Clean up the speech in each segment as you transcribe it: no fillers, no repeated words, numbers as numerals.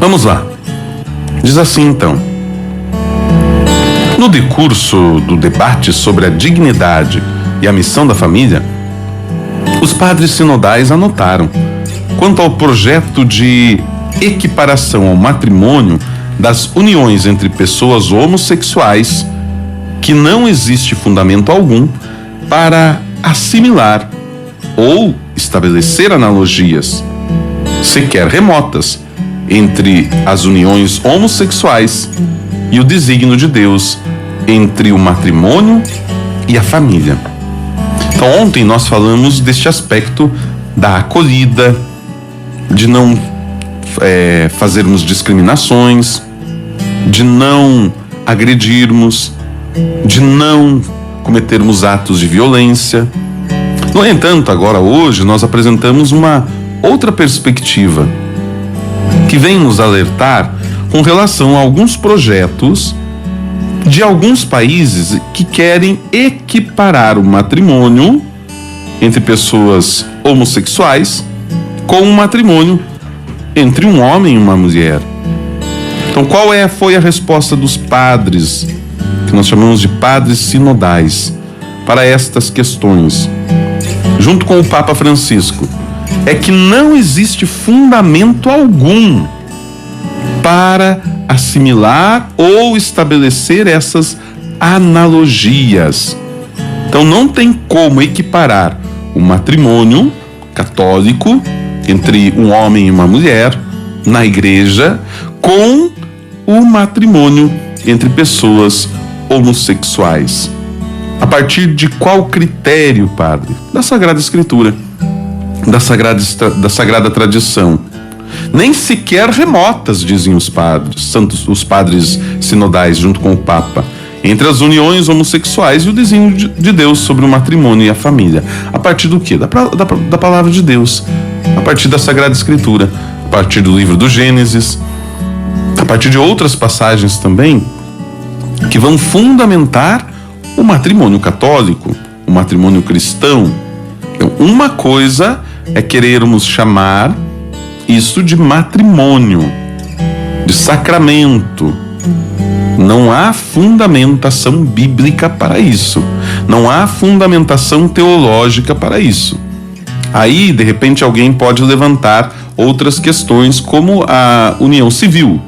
Vamos lá. Diz assim então: no decurso do debate sobre a dignidade e a missão da família, os padres sinodais anotaram, quanto ao projeto de equiparação ao matrimônio das uniões entre pessoas homossexuais, que não existe fundamento algum para assimilar ou estabelecer analogias, sequer remotas, entre as uniões homossexuais e o desígnio de Deus entre o matrimônio e a família. Então, ontem nós falamos deste aspecto da acolhida, de não fazermos discriminações, de não agredirmos, de não cometermos atos de violência. No entanto, agora hoje nós apresentamos uma outra perspectiva que vem nos alertar com relação a alguns projetos de alguns países que querem equiparar o matrimônio entre pessoas homossexuais com um matrimônio entre um homem e uma mulher. Então, qual foi a resposta dos padres, que nós chamamos de padres sinodais, para estas questões, junto com o Papa Francisco? É que não existe fundamento algum para assimilar ou estabelecer essas analogias. Então, não tem como equiparar o matrimônio católico entre um homem e uma mulher na igreja com o matrimônio entre pessoas homossexuais. A partir de qual critério, padre? Da Sagrada Escritura, da Sagrada Tradição. Nem sequer remotas, dizem os padres sinodais, junto com o Papa, entre as uniões homossexuais e o desígnio de Deus sobre o matrimônio e a família. A partir do quê? Da palavra de Deus, a partir da Sagrada Escritura, a partir do livro do Gênesis, a partir de outras passagens também que vão fundamentar o matrimônio católico, o matrimônio cristão. Então, uma coisa é querermos chamar isso de matrimônio, de sacramento. Não há fundamentação bíblica para isso. Não há fundamentação teológica para isso. Aí, de repente, alguém pode levantar outras questões, como a união civil.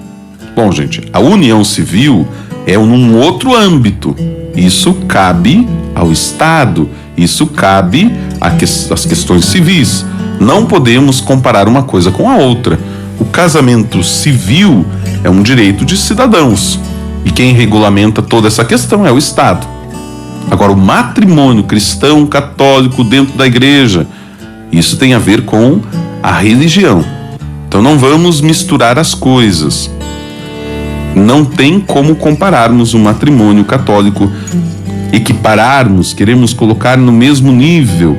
Bom, gente, a união civil é num outro âmbito. Isso cabe ao Estado. Isso cabe às questões civis. Não podemos comparar uma coisa com a outra. O casamento civil é um direito de cidadãos. E quem regulamenta toda essa questão é o Estado. Agora, o matrimônio cristão, católico, dentro da igreja, isso tem a ver com a religião. Então não vamos misturar as coisas. Não tem como compararmos o matrimônio católico, equipararmos, queremos colocar no mesmo nível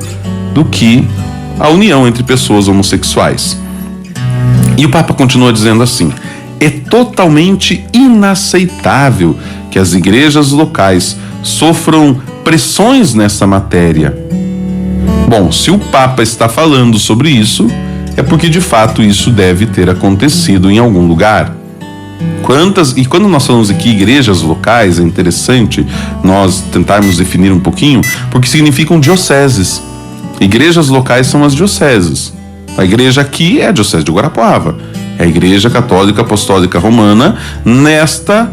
do que a união entre pessoas homossexuais. E o Papa continua dizendo assim: é totalmente inaceitável que as igrejas locais sofram pressões nessa matéria. Bom, se o Papa está falando sobre isso, é porque de fato isso deve ter acontecido em algum lugar. E quando nós falamos aqui igrejas locais, é interessante nós tentarmos definir um pouquinho, porque significam dioceses. Igrejas locais são as dioceses. A igreja aqui é a diocese de Guarapuava, é a Igreja Católica Apostólica Romana nesta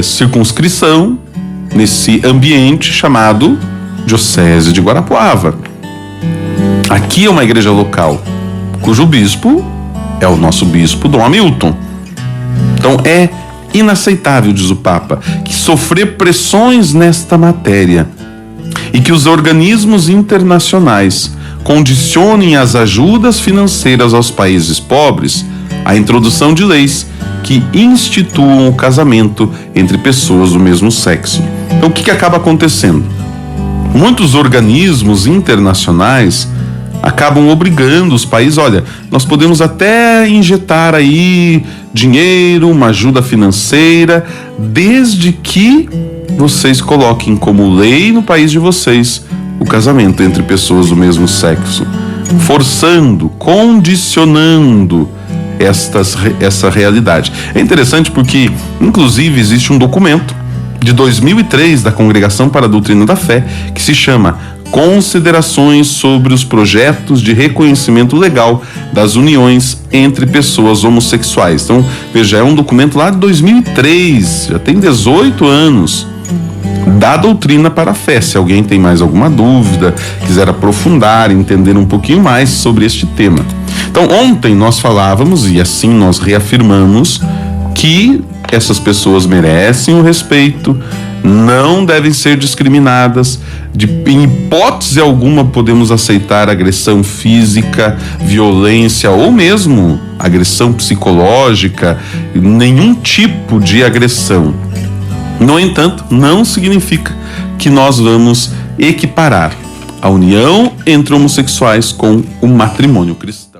circunscrição, nesse ambiente chamado Diocese de Guarapuava. Aqui é uma igreja local, cujo bispo é o nosso bispo Dom Hamilton. Então é inaceitável, diz o Papa, que sofrer pressões nesta matéria e que os organismos internacionais condicionem as ajudas financeiras aos países pobres à introdução de leis que instituam o casamento entre pessoas do mesmo sexo. Então o que acaba acontecendo? Muitos organismos internacionais acabam obrigando os países, olha, nós podemos até injetar aí dinheiro, uma ajuda financeira, desde que vocês coloquem como lei no país de vocês o casamento entre pessoas do mesmo sexo, forçando, condicionando essa realidade. É interessante porque, inclusive, existe um documento de 2003 da Congregação para a Doutrina da Fé que se chama Considerações sobre os projetos de reconhecimento legal das uniões entre pessoas homossexuais. Então, veja, é um documento lá de 2003, já tem 18 anos, da Doutrina para a Fé. Se alguém tem mais alguma dúvida, quiser aprofundar, entender um pouquinho mais sobre este tema. Então, ontem nós falávamos, e assim nós reafirmamos, que essas pessoas merecem o respeito, não devem ser discriminadas, em hipótese alguma podemos aceitar agressão física, violência ou mesmo agressão psicológica, nenhum tipo de agressão. No entanto, não significa que nós vamos equiparar a união entre homossexuais com o matrimônio cristão.